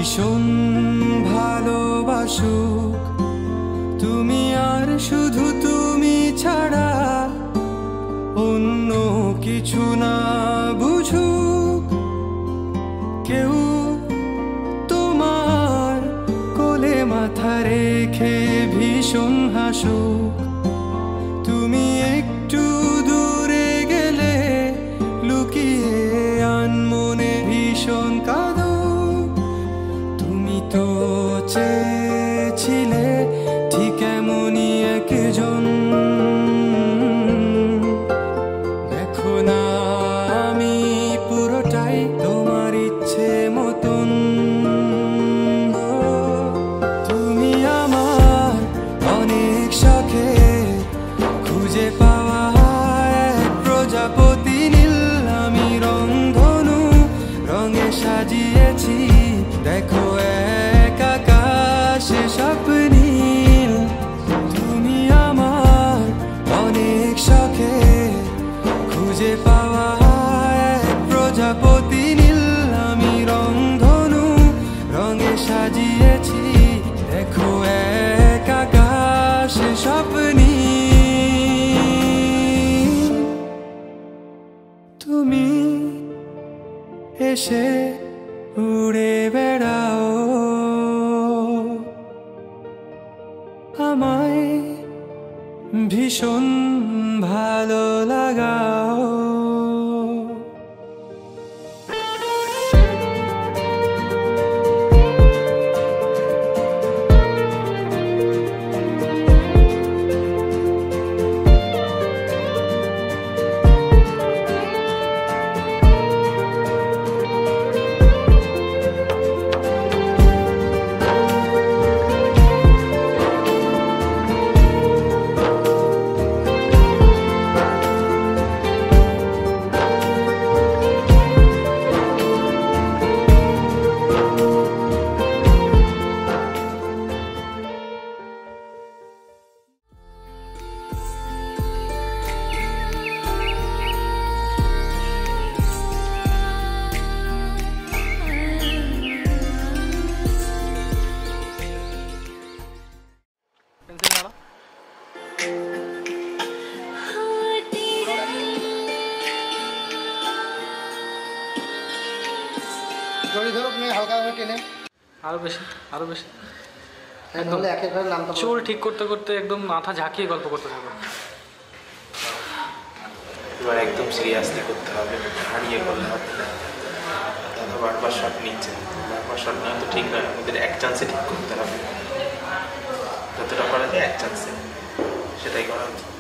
ভীষণ ভালোবাসুক তুমি আর শুধু তুমি ছাড়া অন্য কিছু না বুঝুক কেউ তোমার কোলে মাথা রেখে ভীষণ হাসুক তুমি একটু দূরে গেলে লুকিয়ে আনমনে ভীষণ কাঁদুক তুমি তো চেয়েছিলে ঠিক এমনই একজন দেখো না আমি পুরোটাই তোমার ইচ্ছে মতন তুমি আমার অনেক শখে খুঁজে পাওয়া এক প্রজাপতি নীল আমি রংধনু রঙে সাজিয়েছি দেখো এক আকাশে স্বপ্নীল তুমি আমার অনেক শখে খুঁজে পাওয়া এক প্রজাপতি নীল আমি রংধনু রঙে সাজিয়েছি দেখো এক আকাশে স্বপ্নীল তুমি এসে উড়ে বেড়াও আমায় ভীষণ ভালো লাগাও আরো বেশি একদম চুল ঠিক করতে করতে একদম মাথা ঝাঁকিয়ে গল্প করতে থাকবে এবার একদম সিরিয়াসলি করতে হবে হারিয়ে করলে হবে দাদা বারবার শট নিচ্ছে বারবার শট নেওয়া তো ঠিক নয় আমাদের এক চান্সে ঠিক করতে হবে যতটা করা যায় এক চান্সে সেটাই করা উচিত